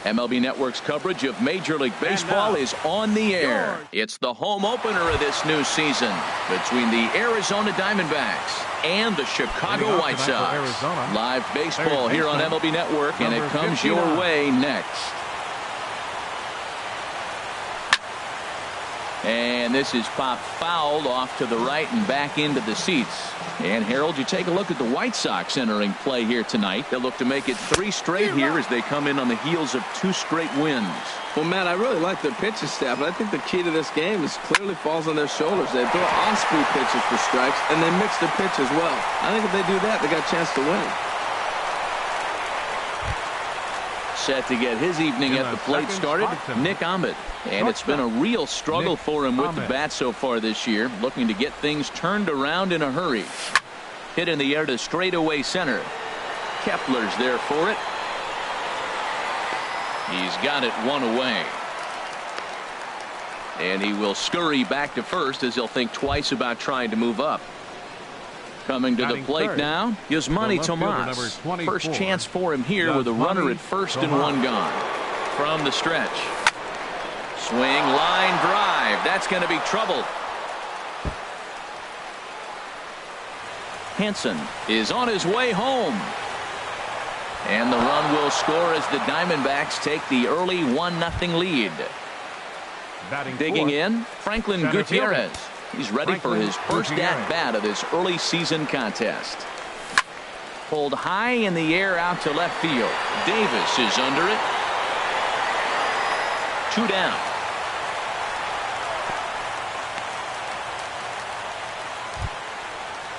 MLB Network's coverage of Major League Baseball is on the air. It's the home opener of this new season between the Arizona Diamondbacks and the Chicago White Sox. Live baseball here on MLB Network, and it comes your way next. And this is popped fouled off to the right and back into the seats. And Harold, you take a look at the White Sox entering play here tonight. They'll look to make it 3 straight here as they come in on the heels of 2 straight wins. Well, Matt, I really like their pitching staff, but I think the key to this game is clearly falls on their shoulders. They throw off-speed pitches for strikes, and they mix their pitch as well. I think if they do that, they got a chance to win. Set to get his evening at the plate started, Nick Ahmed. And it's been a real struggle for him with the bat so far this year, looking to get things turned around in a hurry. Hit in the air to straightaway center. Kepler's there for it. He's got it 1 away. And he will scurry back to first as he'll think twice about trying to move up. Coming to the plate now, Yasmani Tomas. First chance for him here with a runner at first and 1 gone. From the stretch. Swing, line drive. That's going to be trouble. Hansen is on his way home. And the run will score as the Diamondbacks take the early 1-0 lead. Digging in, Franklin Gutierrez. He's ready for his first at-bat of this early season contest. Pulled high in the air out to left field. Davis is under it. 2 down.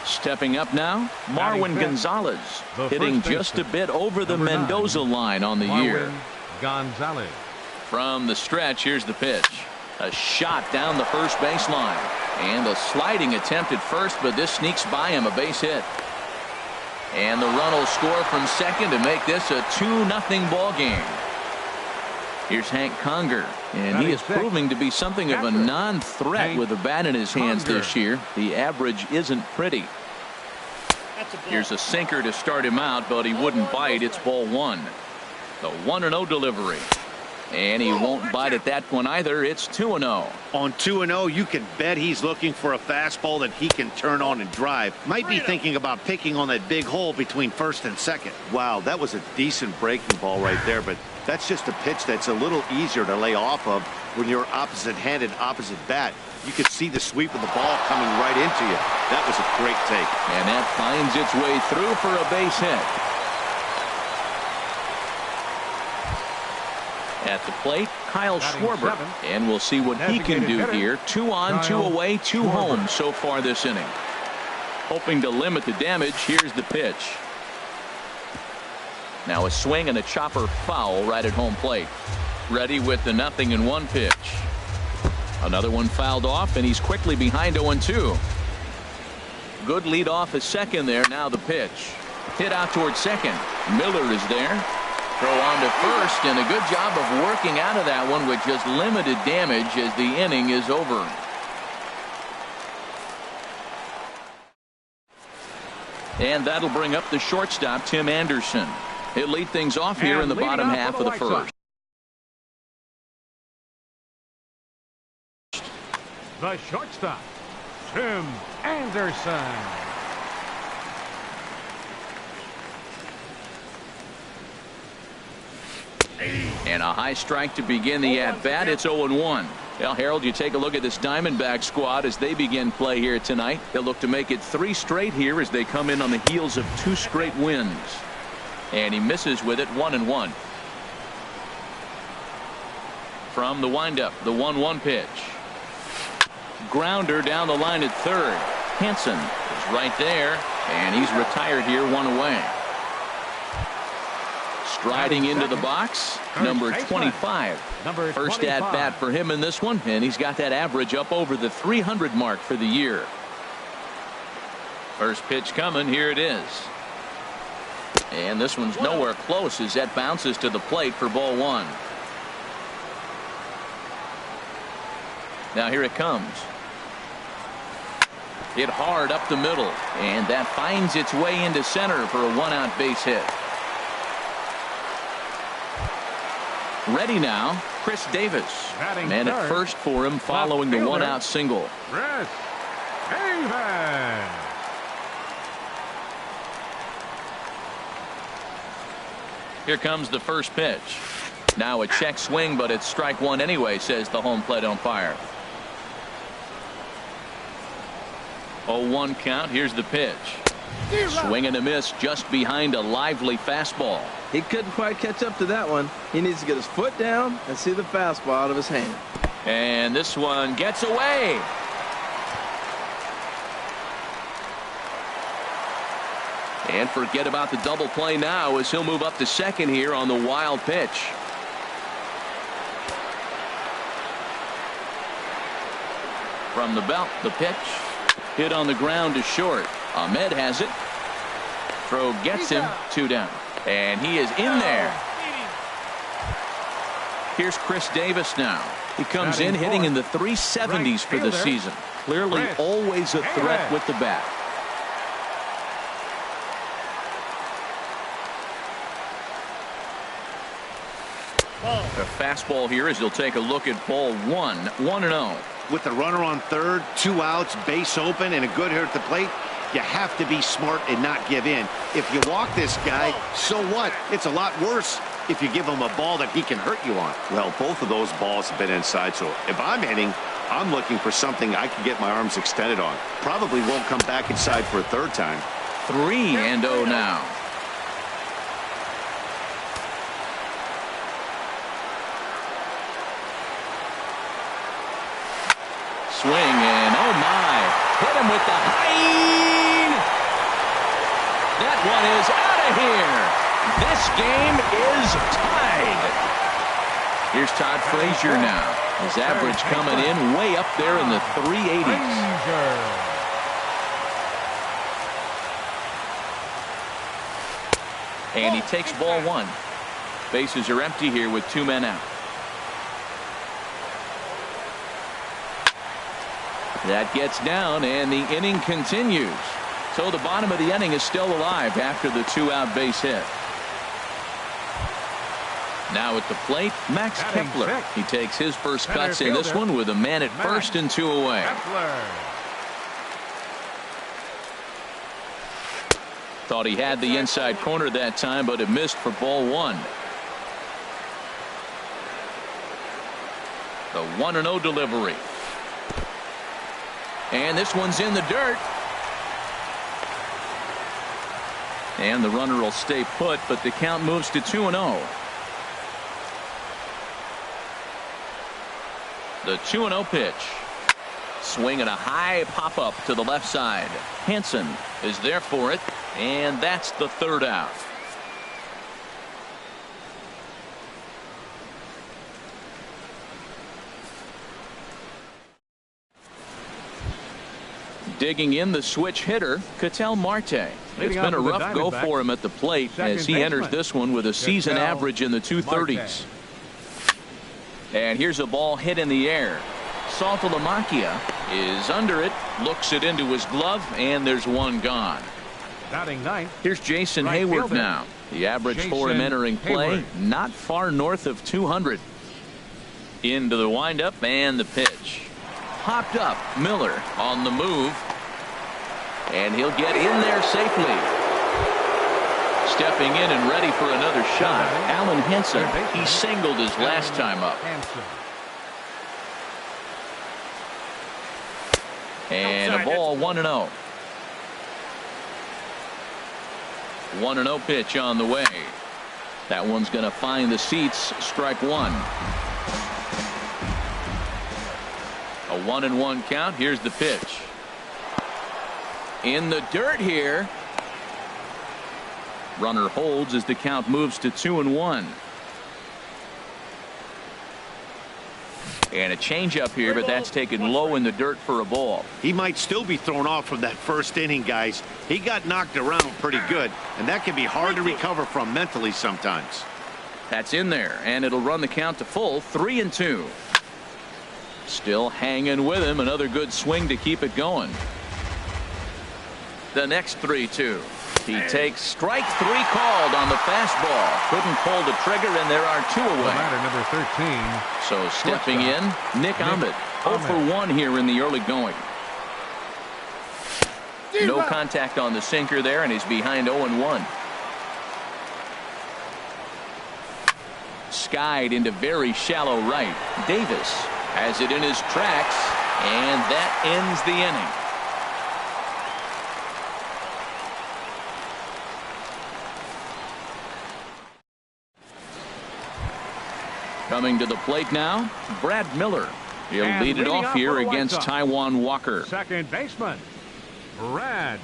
Stepping up now, Marwin Gonzalez, hitting just a bit over the Mendoza line on the year. Gonzalez. From the stretch, here's the pitch. A shot down the first baseline. And a sliding attempt at first, but this sneaks by him, a base hit. And the run will score from second to make this a 2-0 ball game. Here's Hank Conger, and he is proving to be something of a non-threat with a bat in his hands this year. The average isn't pretty. Here's a sinker to start him out, but he wouldn't bite. It's ball 1. The 1-0 delivery. And he won't bite at that one either. It's 2-0. On 2-0, you can bet he's looking for a fastball that he can turn on and drive. Might be thinking about picking on that big hole between first and second. Wow, that was a decent breaking ball right there, but that's just a pitch that's a little easier to lay off of when you're opposite-handed, opposite bat. You could see the sweep of the ball coming right into you. That was a great take. And that finds its way through for a base hit. At the plate, Kyle Schwarber, and we'll see what he can do here. 2 on, 2 away, 2 home so far this inning. Hoping to limit the damage. Here's the pitch. Now a swing and a chopper foul right at home plate. Ready with the 0-1 pitch. Another one fouled off, and he's quickly behind 0-2. Good lead off at second there. Now the pitch. Hit out towards second. Miller is there. Throw on to first, and a good job of working out of that one with just limited damage as the inning is over. And that'll bring up the shortstop, Tim Anderson. He'll lead things off here in the bottom half of the first. The shortstop, Tim Anderson. And a high strike to begin the at-bat. It's 0-1. Well, Harold, you take a look at this Diamondback squad as they begin play here tonight. They'll look to make it 3 straight here as they come in on the heels of 2 straight wins. And he misses with it, 1-1. From the windup, the 1-1 pitch. Grounder down the line at third. Hansen is right there, and he's retired here, 1 away. Striding into the box, number 25. First at bat for him in this one, and he's got that average up over the 300 mark for the year. First pitch coming, here it is. And this one's nowhere close as that bounces to the plate for ball 1. Now here it comes. Hit hard up the middle, and that finds its way into center for a 1-out base hit. Ready now, Chris Davis. Batting Man at third, first for him following the fielder, one-out single. Chris Davis. Here comes the first pitch. Now a check swing, but it's strike one anyway, says the home plate umpire. 0-1 count. Here's the pitch. Swing and a miss just behind a lively fastball. He couldn't quite catch up to that one. He needs to get his foot down and see the fastball out of his hand. And this one gets away. And forget about the double play now as he'll move up to second here on the wild pitch. From the belt, the pitch. Hit on the ground to short. Ahmed has it. Throw gets him. 2 down. And he is in there. Here's Chris Davis now. He comes in hitting in the 370s for the season. Clearly always a threat with the bat. A fastball here as he'll take a look at ball 1. 1-0. With the runner on third, 2 outs, base open, and a good hitter at the plate, you have to be smart and not give in. If you walk this guy, so what? It's a lot worse if you give him a ball that he can hurt you on. Well, both of those balls have been inside, so if I'm hitting, I'm looking for something I can get my arms extended on. Probably won't come back inside for a third time. 3-0 now. Swing and oh my, hit him with the high. That one is out of here. This game is tied. Here's Todd Frazier now. His average coming in way up there in the 380s. And he takes ball 1. Bases are empty here with 2 men out. That gets down and the inning continues. So the bottom of the inning is still alive after the 2-out base hit. Now at the plate, Max Kepler. He takes his first cuts in this one with a man at first and 2 away. Thought he had the inside corner that time, but it missed for ball 1. The 1-0 delivery. And this one's in the dirt. And the runner will stay put, but the count moves to 2-0. The 2-0 pitch. Swing and a high pop-up to the left side. Hansen is there for it, and that's the 3rd out. Digging in the switch hitter, Ketel Marte. It's been a rough go for him at the plate as he enters this one with a season average in the 230s. And here's a ball hit in the air. Saltalamacchia is under it, looks it into his glove, and there's one gone. Here's Jason Hayward now. The average for him entering play, not far north of 200. Into the windup and the pitch. Popped up. Miller on the move. And he'll get in there safely. Stepping in and ready for another shot. Alan Henson. He singled his last time up. And a ball 1-0. 1-0 pitch on the way. That one's going to find the seats. Strike 1. A 1-1 count. Here's the pitch. In the dirt here. Runner holds as the count moves to 2-1. And a changeup here, but that's taken low in the dirt for a ball. He might still be thrown off from that first inning, guys. He got knocked around pretty good, and that can be hard to recover from mentally sometimes. That's in there, and it'll run the count to full. 3-2. Still hanging with him. Another good swing to keep it going. The next 3-2. He takes strike 3 called on the fastball. Couldn't pull the trigger, and there are 2 away. Batter number 13. So stepping in, Nick Ahmed. 0 for 1 here in the early going. No contact on the sinker there, and he's behind 0-1. Skied into very shallow right. Davis has it in his tracks, and that ends the inning. Coming to the plate now, Brad Miller. He'll lead it off here against Taijuan Walker. Second baseman, Brad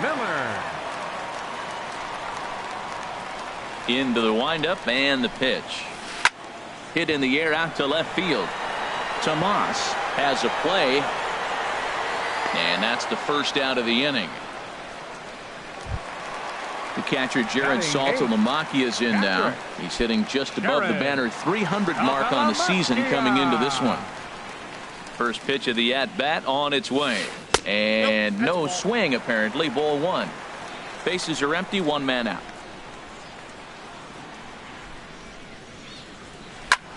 Miller. Into the windup and the pitch. Hit in the air out to left field. Tomas has a play. And that's the first out of the inning. The catcher Jared Saltalamacchia is in now. He's hitting just above the banner 300 mark on the season coming into this one. First pitch of the at-bat on its way. And no swing apparently. Ball 1. Bases are empty. 1 man out.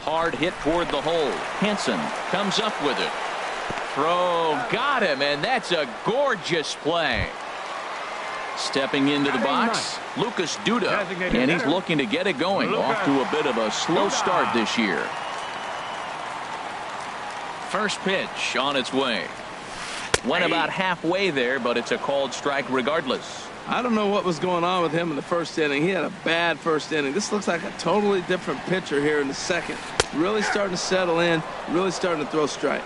Hard hit toward the hole. Hansen comes up with it. Throw got him, and that's a gorgeous play. Stepping into the box, Lucas Duda, and he's looking to get it going. Off to a bit of a slow start this year. First pitch on its way. Went about halfway there, but it's a called strike regardless. I don't know what was going on with him in the first inning. He had a bad first inning. This looks like a totally different pitcher here in the second. Really starting to settle in, really starting to throw strikes.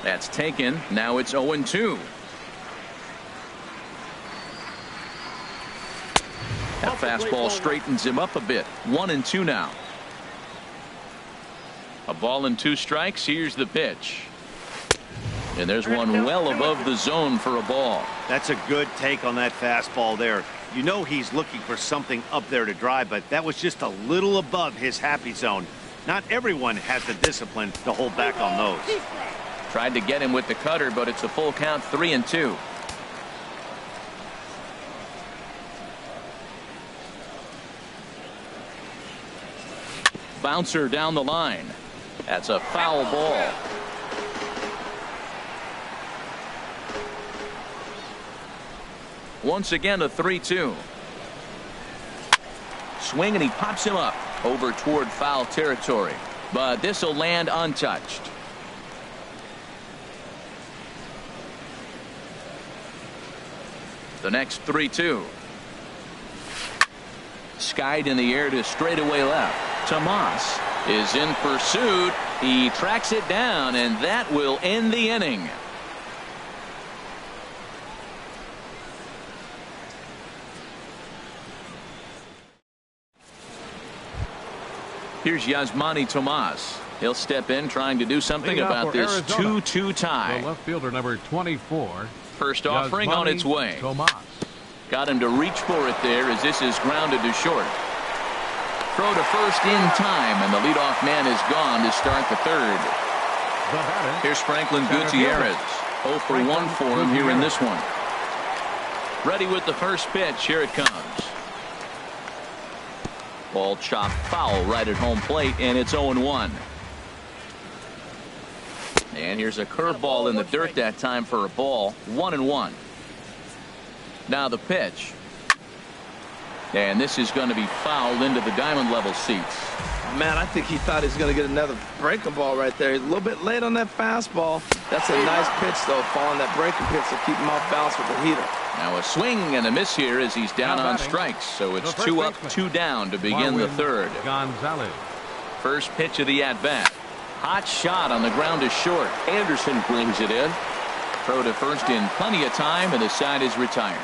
That's taken. Now it's 0-2. That fastball straightens him up a bit. 1-2 now. A ball and 2 strikes. Here's the pitch. And there's one well above the zone for a ball. That's a good take on that fastball there. You know he's looking for something up there to drive, but that was just a little above his happy zone. Not everyone has the discipline to hold back on those. Tried to get him with the cutter, but it's a full count. 3-2. Bouncer down the line. That's a foul ball. Once again a 3-2. Swing, and he pops him up over toward foul territory, but this will land untouched. The next 3-2. Skied in the air to straightaway left. Tomas is in pursuit. He tracks it down, and that will end the inning. Here's Yasmani Tomas. He'll step in trying to do something about this 2-2 tie. The left fielder number 24. First offering on its way. Tomas. Got him to reach for it there as this is grounded to short. Throw to first in time, and the leadoff man is gone to start the third. Here's Franklin Gutierrez. 0 for 1 for him here in this one. Ready with the first pitch. Here it comes. Ball chopped foul right at home plate, and it's 0-1. And here's a curveball in the dirt that time for a ball. 1-1. Now the pitch. And this is going to be fouled into the diamond level seats. Man, I think he thought he was going to get another breaking ball right there. He's a little bit late on that fastball. That's a nice pitch, though, following that breaking pitch to keep him off balance with the heater. Now a swing and a miss here as he's down on strikes. So it's 2 up, 2 down to begin the third. Gonzalez. First pitch of the at-bat. Hot shot on the ground to short. Anderson brings it in. Throw to first in plenty of time, and the side is retired.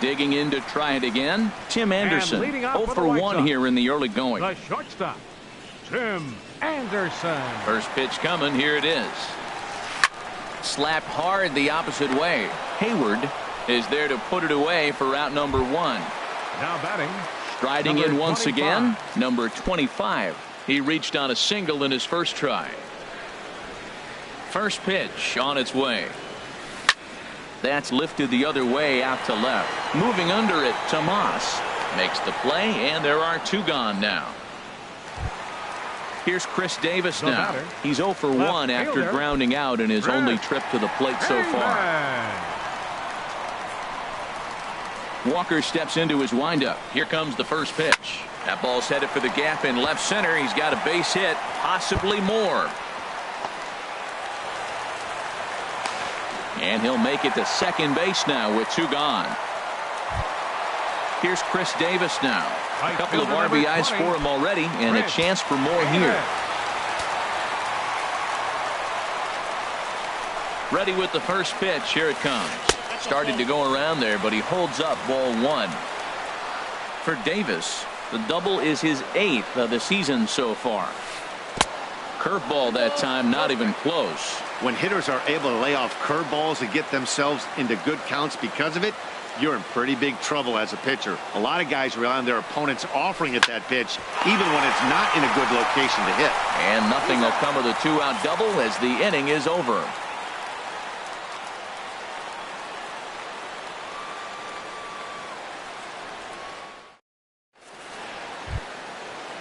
Digging in to try it again, Tim Anderson. 0 for 1 here in the early going. The shortstop, Tim Anderson. First pitch coming. Here it is. Slapped hard the opposite way. Hayward is there to put it away for out number 1. Now batting. Striding in once again, number 25. He reached on a single in his first try. First pitch on its way. That's lifted the other way out to left. Moving under it, Tomas makes the play, and there are 2 gone now. Here's Chris Davis now. He's 0 for 1 after grounding out in his only trip to the plate so far. Walker steps into his windup. Here comes the first pitch. That ball's headed for the gap in left center. He's got a base hit, possibly more. And he'll make it to second base now with 2 gone. Here's Chris Davis now. A couple of RBIs for him already, and a chance for more here. Ready with the first pitch. Here it comes. Started to go around there, but he holds up ball 1. For Davis, the double is his 8th of the season so far. Curveball that time, not even close. When hitters are able to lay off curveballs and get themselves into good counts because of it, you're in pretty big trouble as a pitcher. A lot of guys rely on their opponents offering it that pitch, even when it's not in a good location to hit. And nothing will come of the 2-out double as the inning is over.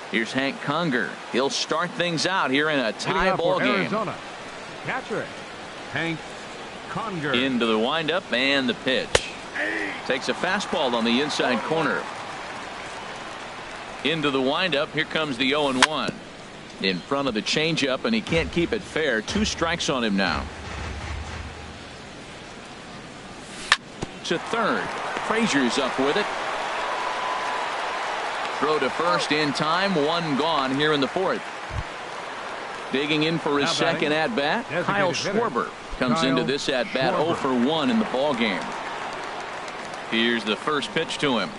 Here's Hank Conger. He'll start things out here in a tie ball game. Arizona. Catcher Hank Conger. Into the windup and the pitch. Takes a fastball on the inside corner. Into the windup. Here comes the 0-1. In front of the changeup, and he can't keep it fair. 2 strikes on him now. To third. Frazier's up with it. Throw to first in time. 1 gone here in the 4th. Digging in for his second at bat. Kyle Schwarber comes into this at bat 0 for 1 in the ball game. Here's the first pitch to him.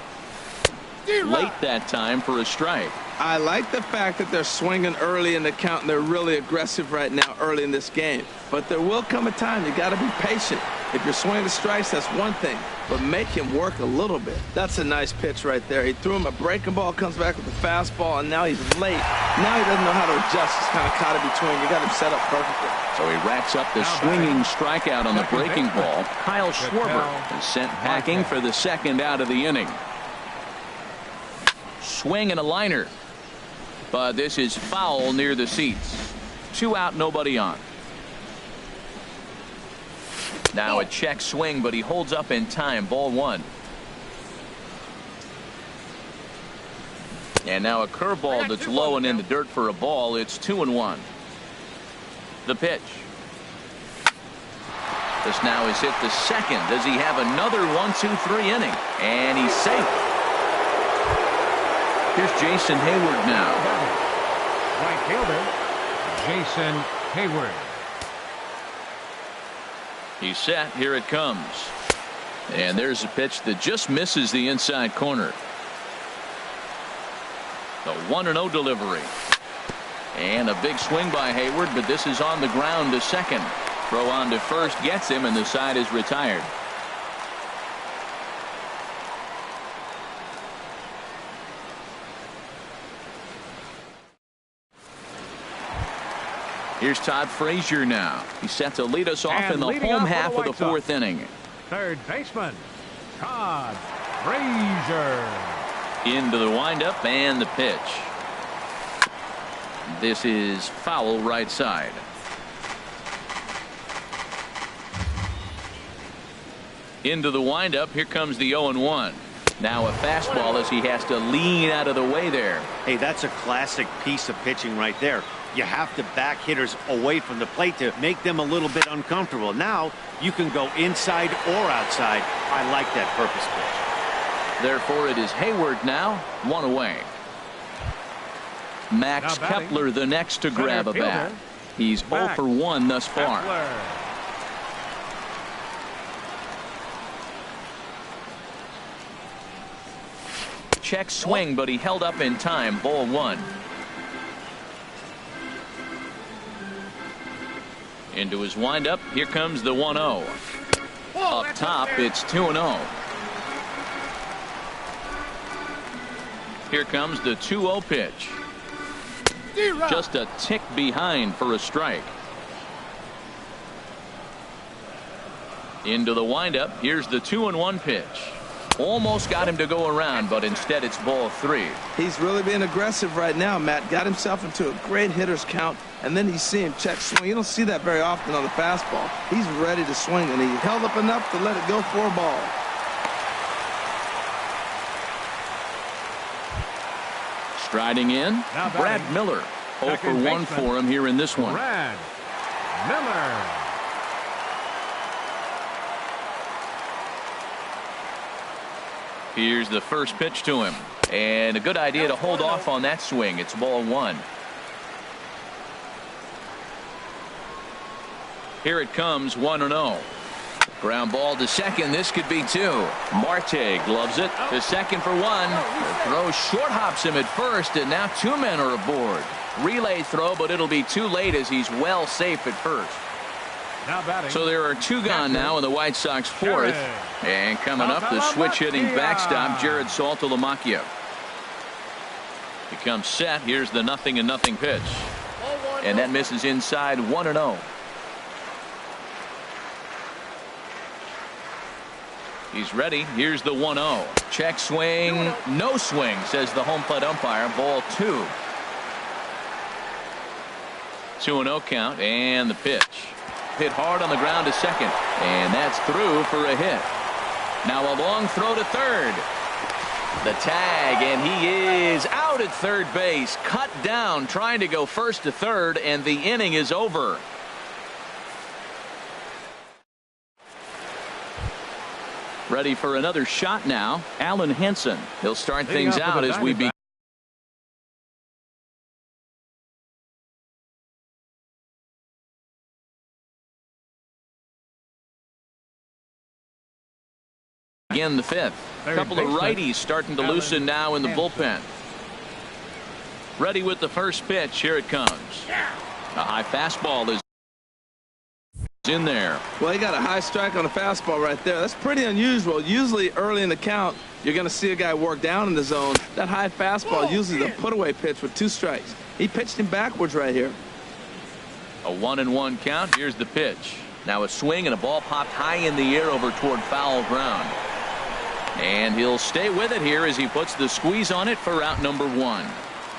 Late that time for a strike. I like the fact that they're swinging early in the count, and they're really aggressive right now early in this game. But there will come a time you got to be patient. If you're swinging the strikes, that's one thing, but make him work a little bit. That's a nice pitch right there. He threw him a breaking ball, comes back with a fastball, and now he's late. Now he doesn't know how to adjust. He's kind of caught in between. You got him set up perfectly. So he racks up the swinging strikeout on the breaking ball. Kyle Schwarber is sent packing for the second out of the inning. Swing and a liner. But this is foul near the seats. 2 out, nobody on. Now a check swing, but he holds up in time. Ball 1. And now a curveball that's low and in the dirt for a ball. It's 2-1. The pitch. This now is hit the second. Does he have another 1-2-3 inning? And he's safe. Here's Jason Hayward now. Right fielder Jason Hayward. He's set. Here it comes. And there's a pitch that just misses the inside corner. The 1-0 delivery. And a big swing by Hayward, but this is on the ground to second. Throw on to first gets him, and the side is retired. Here's Todd Frazier now. He's set to lead us off in the home half of the 4th inning. Third baseman Todd Frazier. Into the windup and the pitch. This is foul right side. Into the windup. Here comes the 0-1. Now a fastball as he has to lean out of the way there. Hey, that's a classic piece of pitching right there. You have to back hitters away from the plate to make them a little bit uncomfortable. Now you can go inside or outside. I like that purpose pitch. Therefore it is Hayward now, 1 away. Max Kepler the next to grab a bat. He's 0 for 1 thus far. Check swing, but he held up in time. Ball 1. Into his windup. Here comes the 1-0. Up top, it's 2-0. Here comes the 2-0 pitch. Just a tick behind for a strike. Into the windup. Here's the 2-1 pitch. Almost got him to go around, but instead it's ball 3. He's really being aggressive right now, Matt. Got himself into a great hitter's count, and then you see him check swing. You don't see that very often on the fastball. He's ready to swing, and he held up enough to let it go for a ball. Striding in, Brad Miller. 0 for 1 for him here in this one. Brad Miller. Here's the first pitch to him. And a good idea to hold off on that swing. It's ball 1. Here it comes, 1-0. Ground ball to second. This could be 2. Marte gloves it to second for 1. The throw short hops him at first, and now 2 men are aboard. Relay throw, but it'll be too late as he's well safe at first. So there are 2 gone now in the White Sox 4th. And coming up, the switch-hitting backstop, Jared Saltalamacchia. He comes set. Here's the 0-0 pitch. And that misses inside, 1-0. He's ready. Here's the 1-0. Check swing. No swing, says the home plate umpire. Ball 2. 2-0 count, and the pitch. Hit hard on the ground to second, and that's through for a hit. Now a long throw to third. The tag, and he is out at third base. Cut down, trying to go first to third, and the inning is over. Ready for another shot now, Alan Henson. He'll start things out as we begin. Again, the 5th. A couple of righties starting to loosen now in the bullpen. Ready with the first pitch. Here it comes. A high fastball is in there. Well, he got a high strike on a fastball right there. That's pretty unusual. Usually early in the count, you're going to see a guy work down in the zone. That high fastball usually the put-away pitch with 2 strikes. He pitched him backwards right here. A 1-1 count. Here's the pitch. Now a swing, and a ball popped high in the air over toward foul ground. And he'll stay with it here as he puts the squeeze on it for out number 1.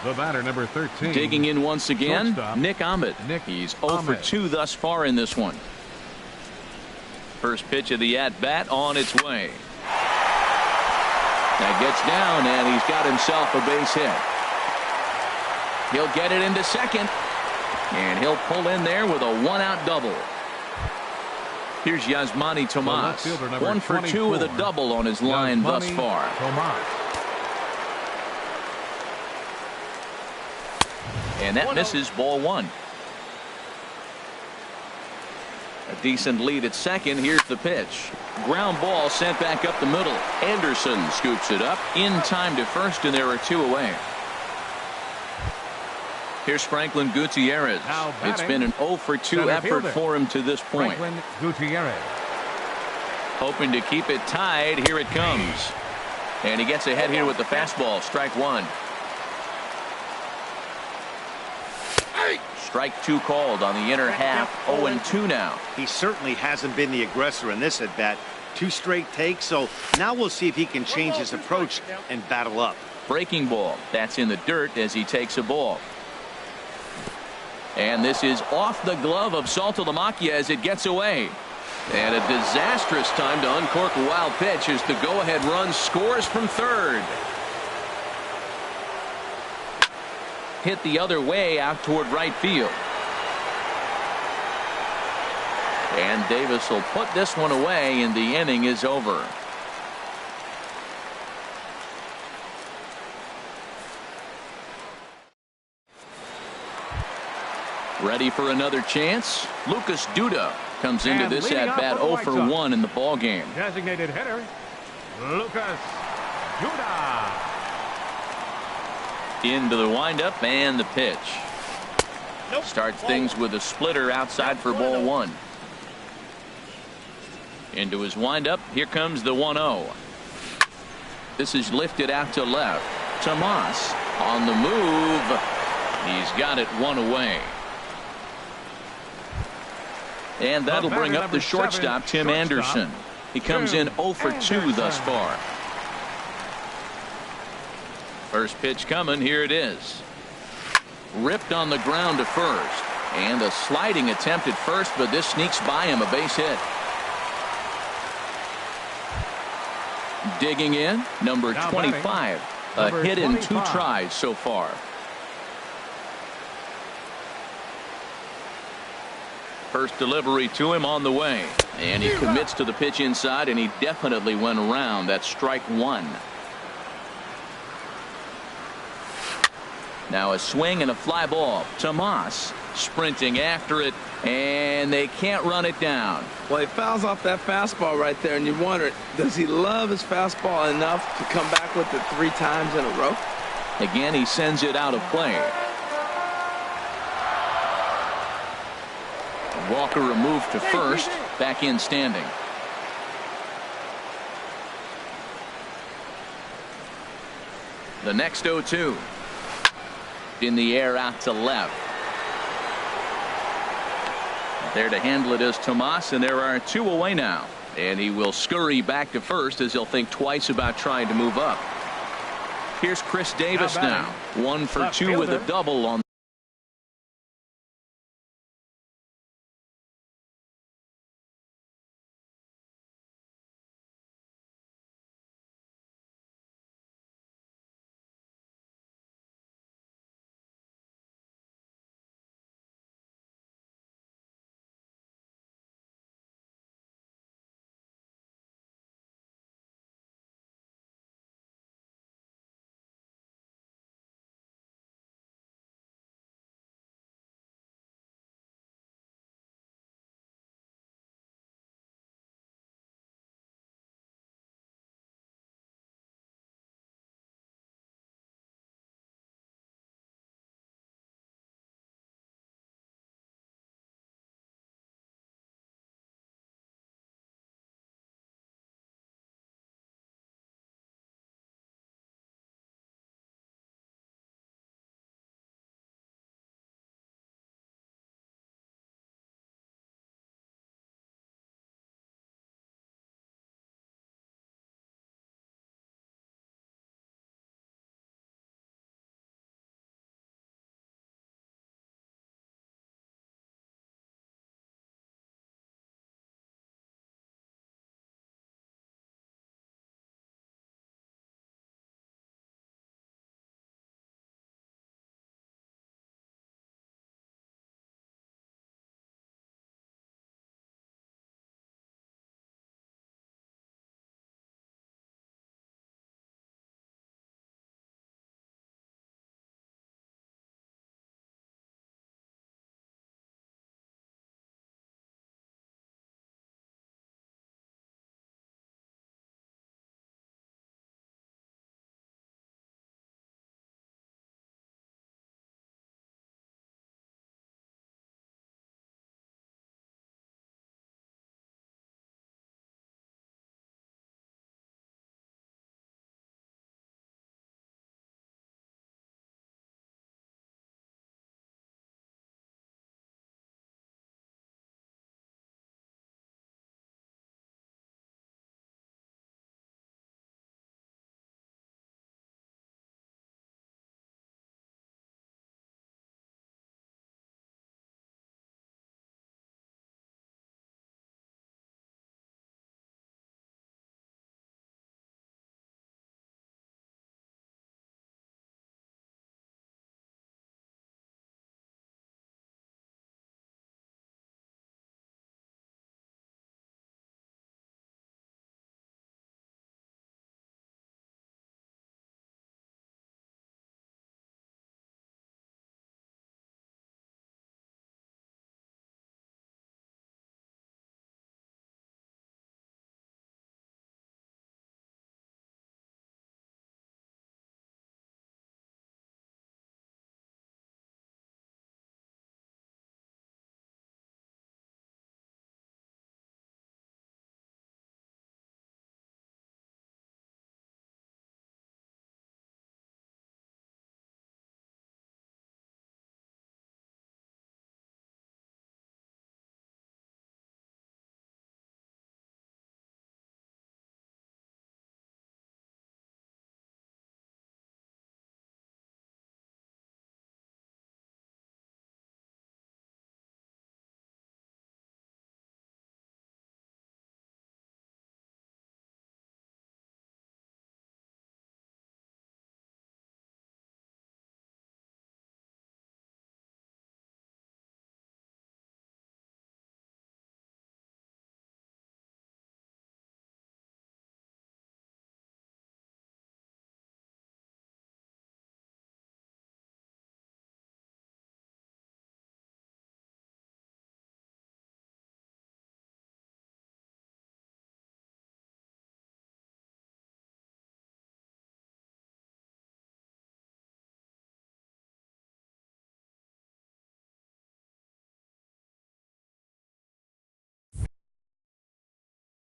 The batter, number 13. Digging in once again, shortstop, Nick Ahmed. He's 0 for 2 thus far in this one. First pitch of the at-bat on its way. That gets down, and he's got himself a base hit. He'll get it into second, and he'll pull in there with a 1-out double. Here's Yasmani Tomas. 1 for 2 with a double on his line thus far. And that misses, ball 1. A decent lead at second. Here's the pitch. Ground ball sent back up the middle. Anderson scoops it up in time to first, and there are 2 away. Here's Franklin Gutierrez. It's been an 0 for 2 effort for him to this point. Franklin Gutierrez. Hoping to keep it tied. Here it comes. And he gets ahead here with the fastball. Strike 1. Strike 2 called on the inner half. 0-2 now. He certainly hasn't been the aggressor in this at bat. 2 straight takes, so now we'll see if he can change his approach and battle up. Breaking ball. That's in the dirt as he takes a ball. And this is off the glove of Saltalamacchia as it gets away. And a disastrous time to uncork a wild pitch as the go-ahead run scores from third. Hit the other way out toward right field. And Davis will put this one away, and the inning is over. Ready for another chance? Lucas Duda comes into this at-bat 0 for 1 in the ball game. Designated hitter, Lucas Duda. Into the windup and the pitch. Starts things with a splitter outside for ball 1. Into his windup. Here comes the 1-0. This is lifted out to left. Tomas on the move. He's got it one away. And that'll bring up the shortstop, Tim Anderson. He comes in 0 for 2 thus far. First pitch coming. Here it is. Ripped on the ground to first. And a sliding attempt at first, but this sneaks by him, a base hit. Digging in, number 25. A hit in 2 tries so far. First delivery to him on the way. And he commits to the pitch inside, and he definitely went around. That's strike 1. Now a swing and a fly ball. Tomas sprinting after it, and they can't run it down. Well, he fouls off that fastball right there, and you wonder, does he love his fastball enough to come back with it 3 times in a row? Again, he sends it out of play. Walker removed to first, back in standing. The next 0-2. In the air out to left. There to handle it is Tomas, and there are 2 away now. And he will scurry back to first as he'll think twice about trying to move up. Here's Chris Davis now. 1 for 2 with a double on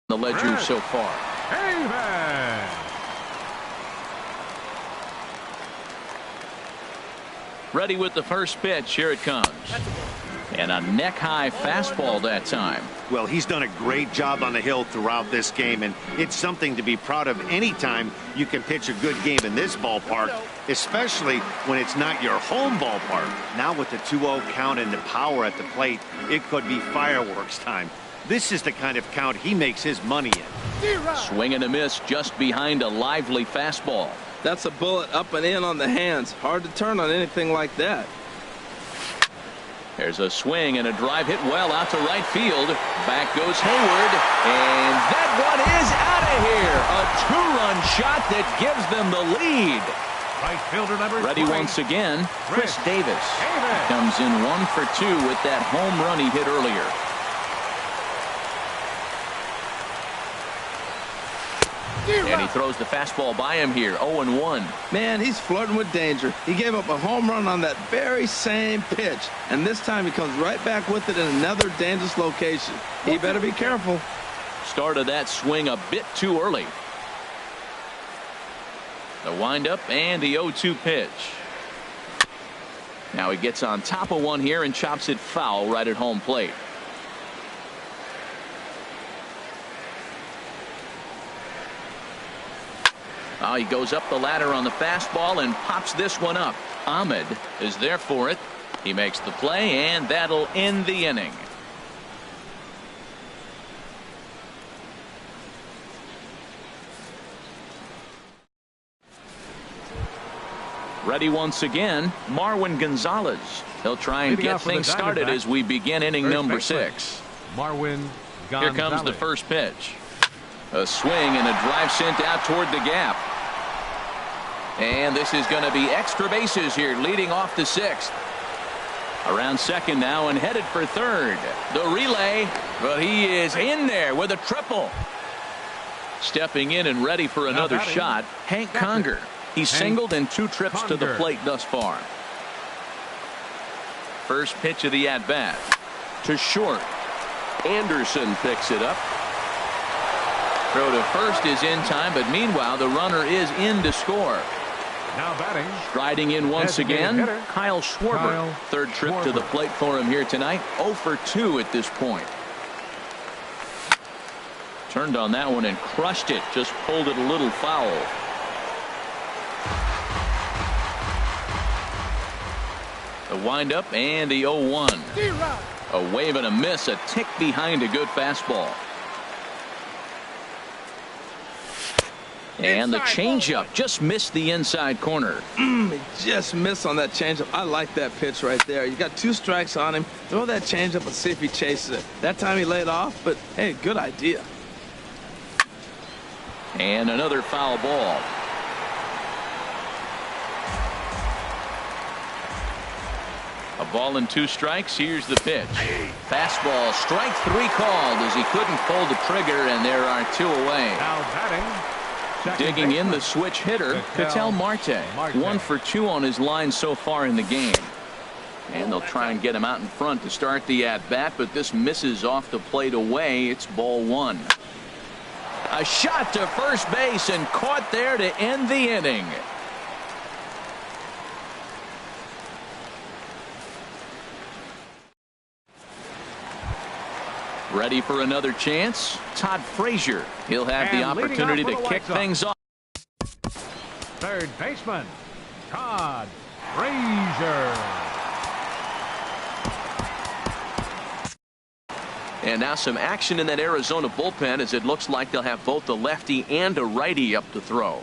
The ledger so far. Amen. Ready with the first pitch. Here it comes. And a neck-high fastball that time. Well, he's done a great job on the hill throughout this game, and it's something to be proud of anytime you can pitch a good game in this ballpark, especially when it's not your home ballpark. Now with the 2-0 count and the power at the plate, it could be fireworks time. This is the kind of count he makes his money in. Swing and a miss just behind a lively fastball. That's a bullet up and in on the hands. Hard to turn on anything like that. There's a swing and a drive hit well out to right field. Back goes Hayward, and that one is out of here. A two-run shot that gives them the lead. Right fielder number Ready 3. once again, Chris Davis. Davis. Comes in 1 for 2 with that home run he hit earlier. And he throws the fastball by him here, 0-1. Man, he's flirting with danger. He gave up a home run on that very same pitch, and this time he comes right back with it in another dangerous location. He better be careful. Started that swing a bit too early. The windup and the 0-2 pitch. Now he gets on top of one here and chops it foul right at home plate. Oh, he goes up the ladder on the fastball and pops this one up. Ahmed is there for it. He makes the play, and that'll end the inning. Ready once again, Marwin Gonzalez. He'll try and get things started as we begin inning number 6. Marwin Gonzalez. Here comes the first pitch. A swing and a drive sent out toward the gap. And this is going to be extra bases here, leading off the 6th. Around second now and headed for third. The relay, but he is in there with a triple. Stepping in and ready for another shot, Hank Conger. He's singled in 2 trips to the plate thus far. First pitch of the at-bat. To short. Anderson picks it up. Throw to first is in time, but meanwhile the runner is in to score. Now batting. Striding in once again, hitter, Kyle Schwarber. Third trip to the plate for him here tonight. 0 for 2 at this point. Turned on that one and crushed it. Just pulled it a little foul. The windup and the 0-1. A wave and a miss, a tick behind a good fastball. And the changeup just missed the inside corner. He just missed on that changeup. I like that pitch right there. You got 2 strikes on him. Throw that changeup and see if he chases it. That time he laid off, but hey, good idea. And another foul ball. A ball and 2 strikes. Here's the pitch. Fastball, strike 3 called as he couldn't pull the trigger, and there are 2 away. Now batting. Digging in the switch hitter, Ketel Marte. 1 for 2 on his line so far in the game. And they'll try and get him out in front to start the at-bat, but this misses off the plate away. It's ball 1. A shot to first base and caught there to end the inning. Ready for another chance? Todd Frazier. He'll have the opportunity to kick things off. Third baseman, Todd Frazier. And now some action in that Arizona bullpen as it looks like they'll have both a lefty and a righty up to throw.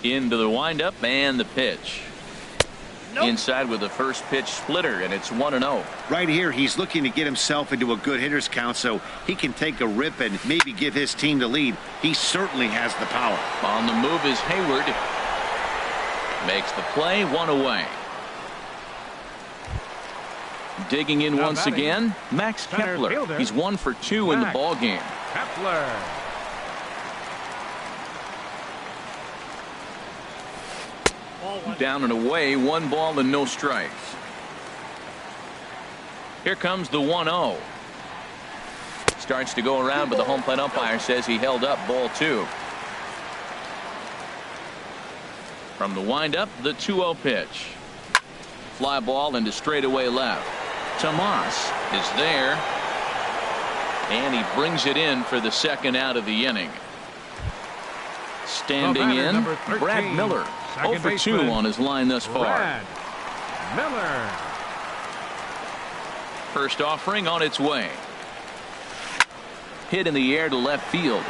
Into the windup and the pitch. Inside with the first pitch splitter, and it's 1-0. Right here, he's looking to get himself into a good hitter's count so he can take a rip and maybe give his team the lead. He certainly has the power. On the move is Hayward. Makes the play, 1 away. Digging in once again, Max Kepler. He's 1 for 2 in the ball game. Kepler. Down and away, 1 ball and no strikes. Here comes the 1-0. starts to go around, but the home plate umpire says he held up ball 2. From the windup, the 2-0 pitch. Fly ball into straightaway left. Tomas is there, and he brings it in for the second out of the inning. Standing in, Brad Miller, 0 for 2 on his line thus far. Brad Miller. First offering on its way. Hit in the air to left field.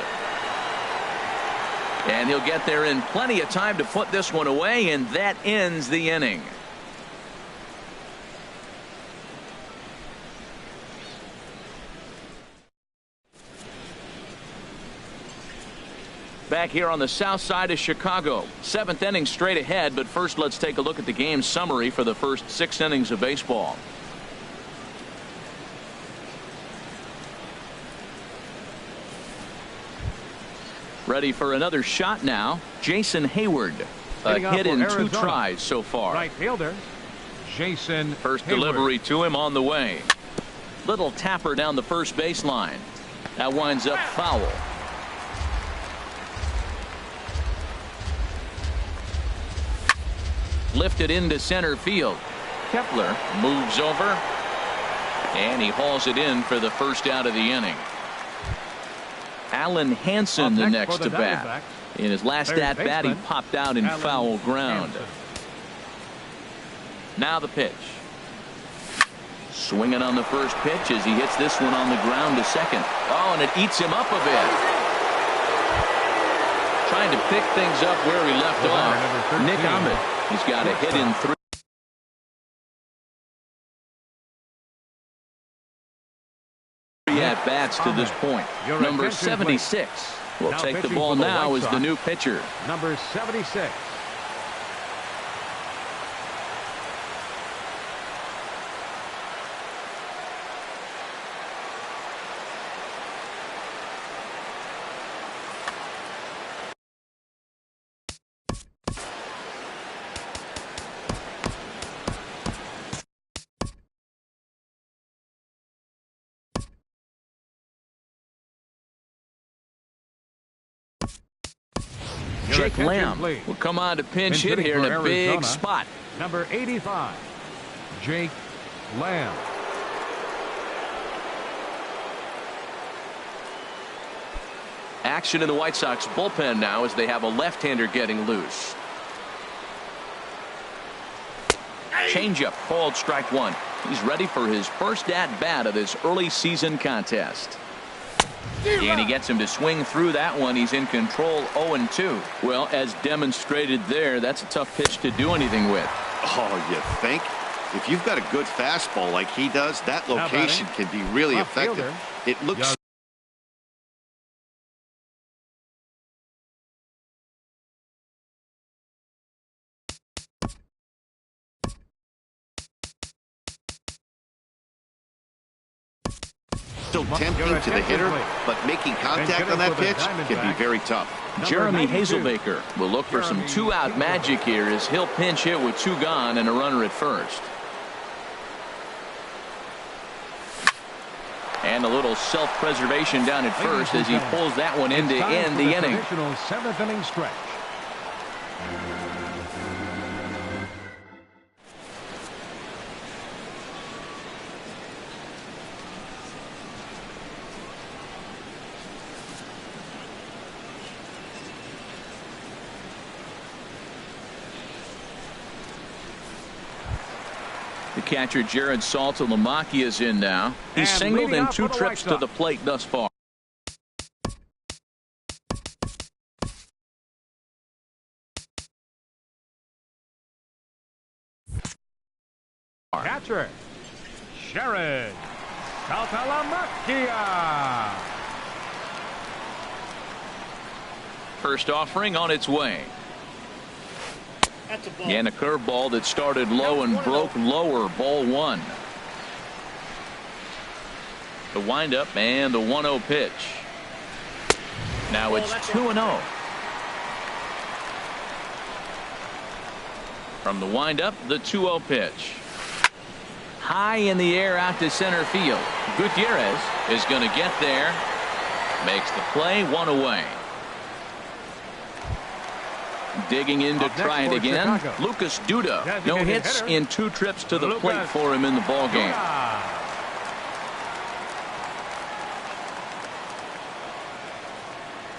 And he'll get there in plenty of time to put this one away, and that ends the inning. Back here on the south side of Chicago. 7th inning straight ahead, but first let's take a look at the game summary for the first 6 innings of baseball. Ready for another shot now. Jason Hayward. A hit in 2 tries so far. Right fielder, Jason First Hayward. delivery to him on the way. Little tapper down the first baseline. That winds up foul. Lifted into center field. Kepler moves over, and he hauls it in for the first out of the inning. Alan Hansen the next to bat. In his last at bat, he popped out in foul ground. Now the pitch. Swinging on the first pitch as he hits this one on the ground to second. Oh, and it eats him up a bit. Trying to pick things up where he left off. Nick Ahmed. He's got a hit in 3. At bats to this point. Number 76 will take the ball now as the new pitcher. Number 76. Jake Lamb will come on to pinch hit here in a big spot. Number 85, Jake Lamb. Action in the White Sox bullpen now as they have a left-hander getting loose. Changeup called strike 1. He's ready for his first at-bat of this early season contest. And he gets him to swing through that one. He's in control 0-2. Well, as demonstrated there, that's a tough pitch to do anything with. Oh, you think? If you've got a good fastball like he does, that location can be really effective. It looks so tempting to the hitter, but making contact on that pitch can be very tough. Jeremy Hazelbaker will look for some 2-out magic here as he'll pinch hit with 2 gone and a runner at first. And a little self-preservation down at first as he pulls that one in to end the inning. 7th inning stretch. The catcher Jared Saltalamacchia is in now. He's singled in 2 trips to the plate thus far. Catcher Jared Saltalamacchia. First offering on its way. And a curveball that started low and broke lower. Ball 1. The windup and the 1-0 pitch. Now it's 2-0. From the windup, the 2-0 pitch. High in the air out to center field. Gutierrez is going to get there. Makes the play, one away. Digging in to try it again. Lucas Duda. No hits in 2 trips to the plate for him in the ball game.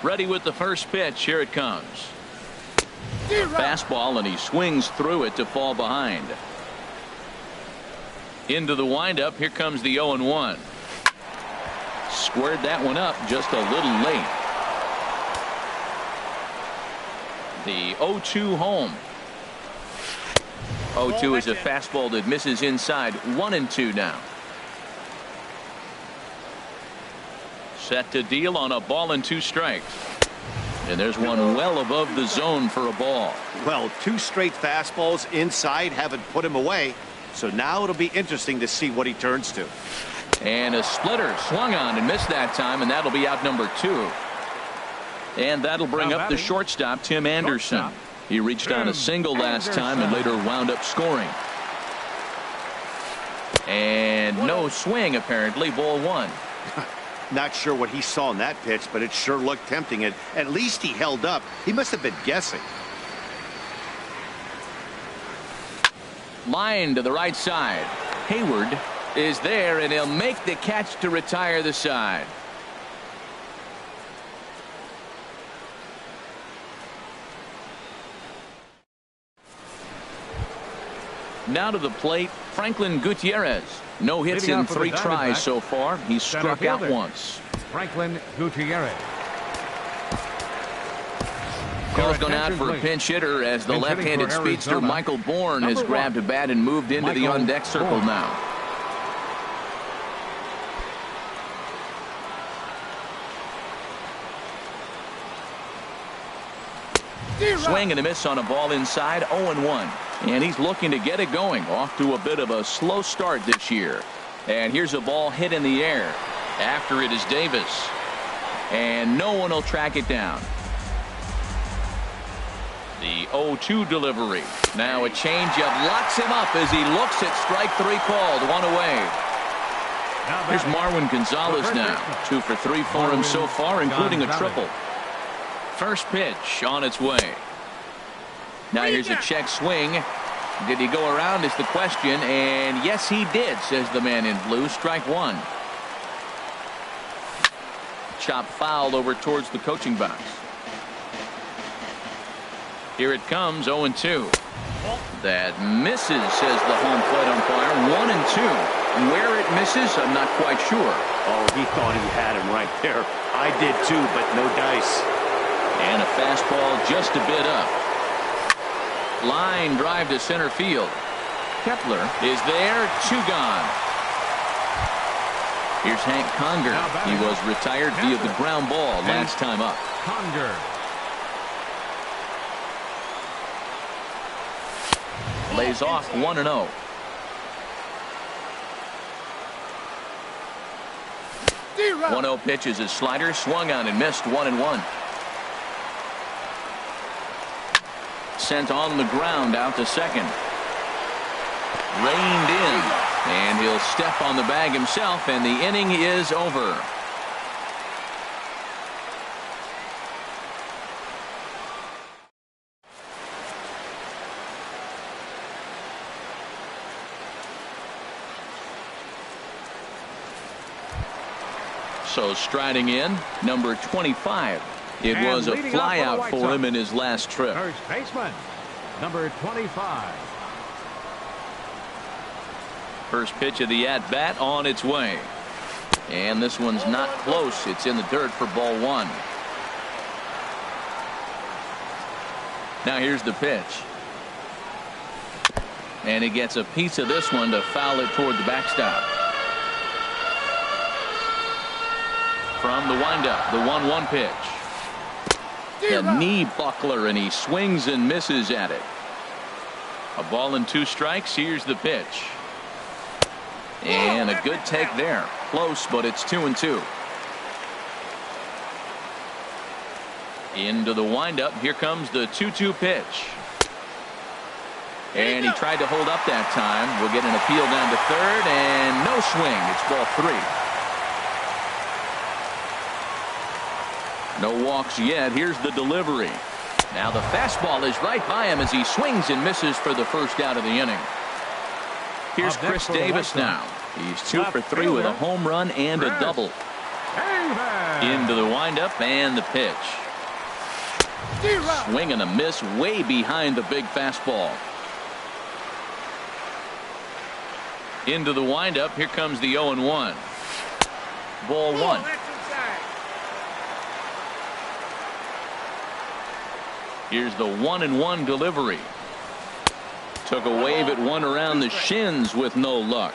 Ready with the first pitch. Here it comes. Fastball, and he swings through it to fall behind. Into the windup. Here comes the 0-1. Squared that one up just a little late. The 0-2 home. 0-2 is a fastball that misses inside. 1-2 now. Set to deal on a ball and 2 strikes. And there's one well above the zone for a ball. Well, 2 straight fastballs inside haven't put him away. So now it'll be interesting to see what he turns to. And a splitter swung on and missed that time, and that'll be out number 2. And that'll bring up the shortstop, Tim Anderson. He reached on a single last time and later wound up scoring. And no swing, apparently. Ball 1. Not sure what he saw in that pitch, but it sure looked tempting. At least he held up. He must have been guessing. Line to the right side. Hayward is there, and he'll make the catch to retire the side. Now to the plate, Franklin Gutierrez. No hits in 3 tries so far. He's struck out once. Franklin Gutierrez. Call's gone out for a pinch hitter as the left-handed speedster Michael Bourne has grabbed a bat and moved into the on-deck circle now. Swing and a miss on a ball inside. 0-1. And he's looking to get it going. Off to a bit of a slow start this year. And here's a ball hit in the air. After it is Davis. And no one will track it down. The 0-2 delivery. Now a changeup locks him up as he looks at strike 3 called. 1 away. Here's Marwin Gonzalez now. 2 for 3 for him so far, including a triple. First pitch on its way. Now here's a check swing. Did he go around is the question, and yes he did, says the man in blue. Strike 1. Chop fouled over towards the coaching box. Here it comes. 0-2. That misses, says the home plate umpire. 1-2. Where it misses, I'm not quite sure. Oh, he thought he had him right there. I did too, but no dice. And a fastball just a bit up. Line drive to center field. Kepler is there. 2 gone. Here's Hank Conger. He was retired via the ground ball last time up. Conger. Lays off 1-0. Zero. 1-0 pitch is his slider. Swung on and missed. 1-1. Sent on the ground out to second. Reined in. And he'll step on the bag himself, and the inning is over. So striding in, number 25. It was a flyout for him in his last trip. First baseman, number 25. First pitch of the at-bat on its way. And this one's not close. It's in the dirt for ball 1. Now here's the pitch. And he gets a piece of this one to foul it toward the backstop. From the windup, the 1-1 pitch. The knee buckler, and he swings and misses at it. A ball and 2 strikes. Here's the pitch. And a good take there. Close, but it's 2-2. Into the windup. Here comes the 2-2 pitch. And he tried to hold up that time. We'll get an appeal down to third, and no swing. It's ball 3. No walks yet. Here's the delivery. Now the fastball is right by him as he swings and misses for the first out of the inning. Here's Chris Davis now. He's 2 for 3 with a home run and a double. Into the windup and the pitch. Swing and a miss way behind the big fastball. Into the windup. Here comes the 0-1. Ball 1. Here's the 1-1 delivery. Took a wave at one around the shins with no luck.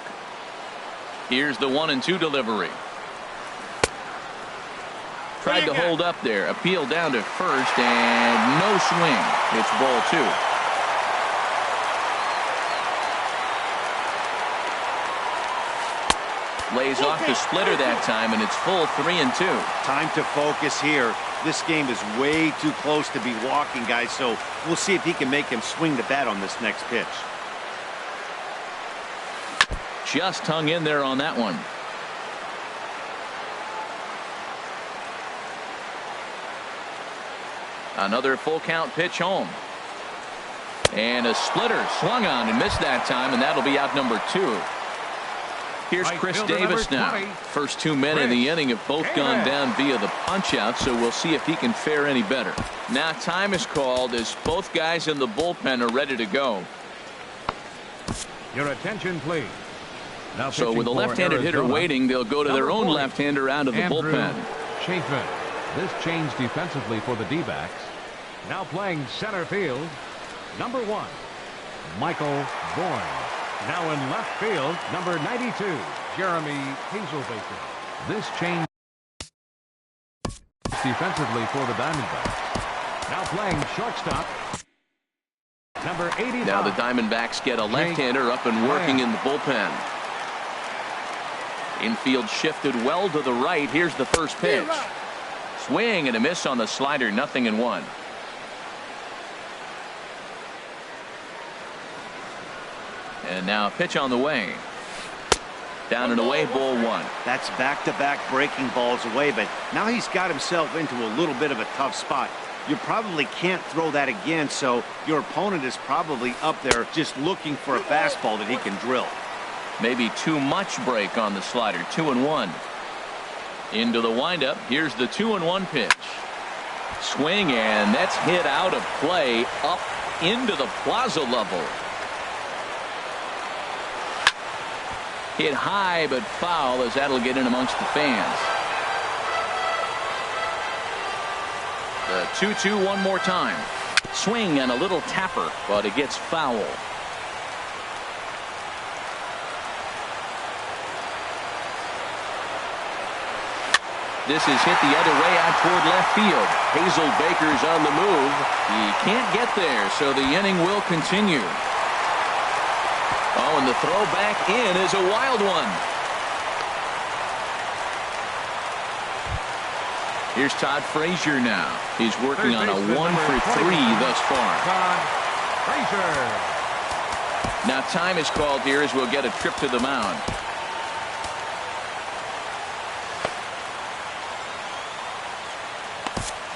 Here's the 1-2 delivery. Tried to hold up there. Appeal down to first and no swing. It's ball 2. Lays off the splitter that time, and it's full 3-2. Time to focus here. This game is way too close to be walking, guys, so we'll see if he can make him swing the bat on this next pitch. Just hung in there on that one. Another full count pitch home. And a splitter swung on and missed that time, and that'll be out number 2. Here's Chris Davis now. First 2 men in the inning have both gone down via the punch out, so we'll see if he can fare any better. Now time is called as both guys in the bullpen are ready to go. Your attention, please. Now so with a left-handed hitter waiting, they'll go to their own left-hander out of the bullpen. Chafin. This change defensively for the D-backs. Now playing center field, number 1, Michael Bourne. Now in left field, number 92, Jeremy Hazelbaker. This change defensively for the Diamondbacks. Now playing shortstop, number 85. Now the Diamondbacks get a left-hander up and working in the bullpen. Infield shifted well to the right. Here's the first pitch. Swing and a miss on the slider. 0-1. And now a pitch on the way. Down and away, ball 1. That's back-to-back breaking balls away, but now he's got himself into a little bit of a tough spot. You probably can't throw that again, so your opponent is probably up there just looking for a fastball that he can drill. Maybe too much break on the slider. 2-1. Into the windup. Here's the 2-1 pitch. Swing, and that's hit out of play up into the plaza level. Hit high but foul, as that'll get in amongst the fans. The 2-2 one more time. Swing and a little tapper, but it gets foul. This is hit the other way out toward left field. Hazelbaker's on the move. He can't get there, so the inning will continue. Oh, and the throw back in is a wild one. Here's Todd Frazier now. He's working on a 1 for 3 thus far. Todd Frazier. Now time is called here as we'll get a trip to the mound.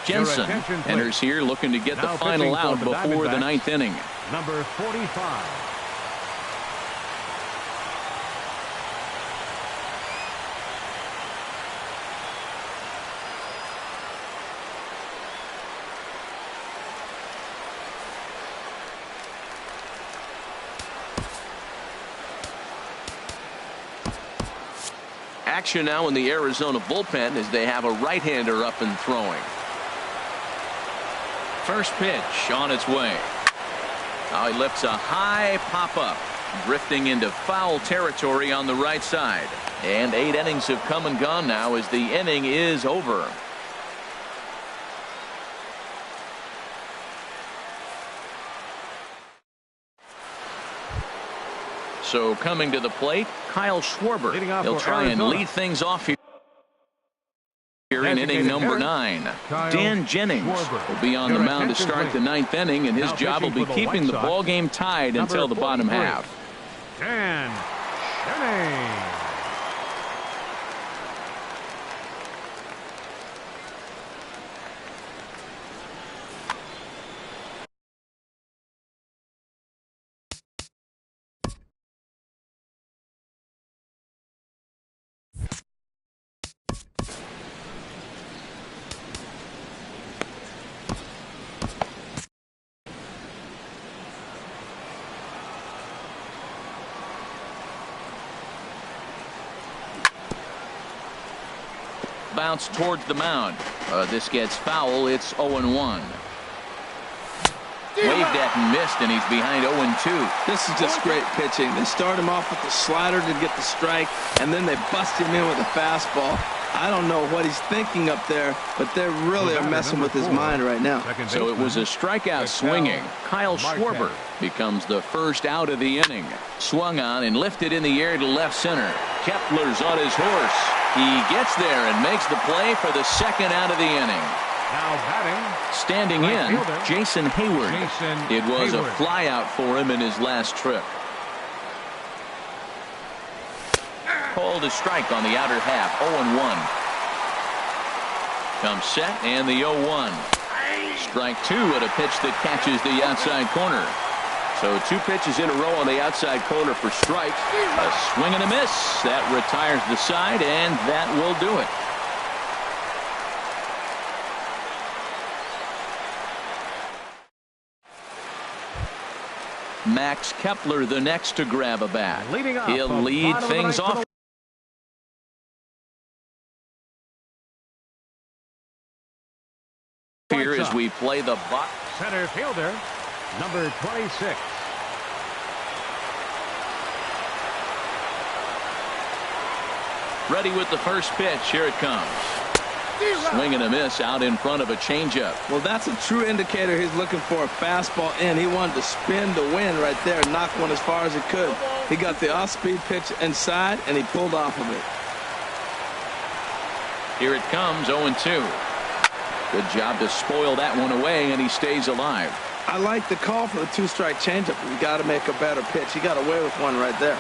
Jensen enters here looking to get the final out before the 9th inning. Number 45. Action now in the Arizona bullpen as they have a right-hander up and throwing. First pitch on its way. Now he lifts a high pop-up, drifting into foul territory on the right side. And 8 innings have come and gone now as the inning is over. So coming to the plate, Kyle Schwarber. He'll try and lead things off here in inning number 9. Dan Jennings will be on the mound to start the 9th inning, and his job will be keeping the ball game tied until the bottom half. Dan Jennings. bounce towards the mound. This gets foul. It's 0-1. Waved at and missed, and he's behind 0-2. This is just great pitching. They start him off with the slider to get the strike, and then they bust him in with a fastball. I don't know what he's thinking up there, but they really are messing with his mind right now. So it was a strikeout swinging. Kyle Schwarber becomes the first out of the inning. Swung on and lifted in the air to left center. Kepler's on his horse. He gets there and makes the play for the second out of the inning. Now batting. Standing in, Jason Hayward. It was a flyout for him in his last trip. Called a strike on the outer half. 0-1. Comes set and the 0-1. Strike two at a pitch that catches the outside corner. So 2 pitches in a row on the outside corner for strikes. A swing and a miss. That retires the side, and that will do it. Max Kepler the next to grab a bat. He'll lead things off. Here as we play the box. Center fielder, number 26. Ready with the first pitch. Here it comes. Swing and a miss out in front of a changeup. Well, that's a true indicator he's looking for a fastball in. He wanted to spin the wind right there and knock one as far as he could. He got the off-speed pitch inside, and he pulled off of it. Here it comes, 0-2. Good job to spoil that one away, and he stays alive. I like the call for the 2-strike changeup. You got to make a better pitch. He got away with one right there.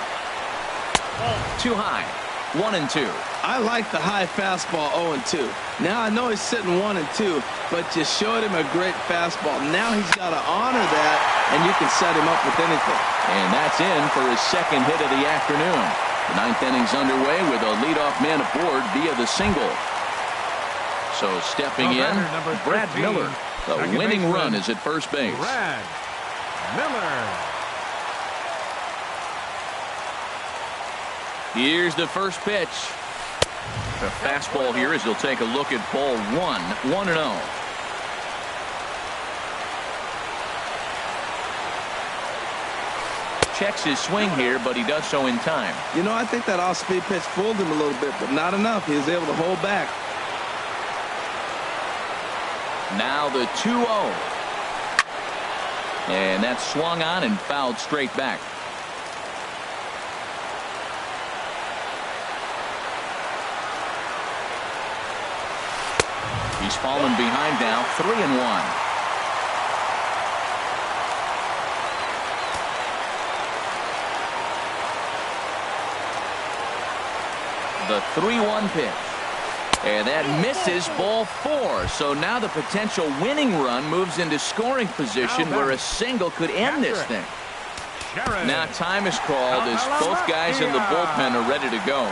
Too high. 1-2. I like the high fastball 0-2. Now I know he's sitting 1-2, but you showed him a great fastball. Now he's got to honor that, and you can set him up with anything. And that's in for his second hit of the afternoon. The 9th inning's underway with a leadoff man aboard via the single. So stepping in, Brad Miller. The winning run is at first base. Brad Miller. Here's the first pitch. The fastball here as he'll take a look at ball 1. 1-0. Checks his swing here, but he does so in time. You know, I think that off-speed pitch fooled him a little bit, but not enough. He was able to hold back. Now the 2-0. And that's swung on and fouled straight back. He's fallen behind now, 3-1. The 3-1 pitch. And that misses, ball 4. So now the potential winning run moves into scoring position where a single could end this thing. Now time is called as both guys in the bullpen are ready to go.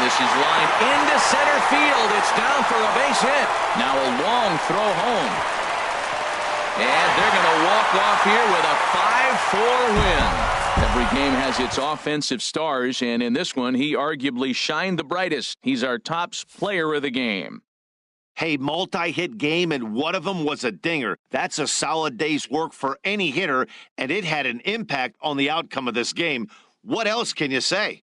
This is lined into center field. It's down for a base hit. Now a long throw home. And they're going to walk off here with a 5-4 win. Every game has its offensive stars, and in this one, he arguably shined the brightest. He's our top player of the game. Hey, multi-hit game, and one of them was a dinger. That's a solid day's work for any hitter, and it had an impact on the outcome of this game. What else can you say?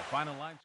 Final line.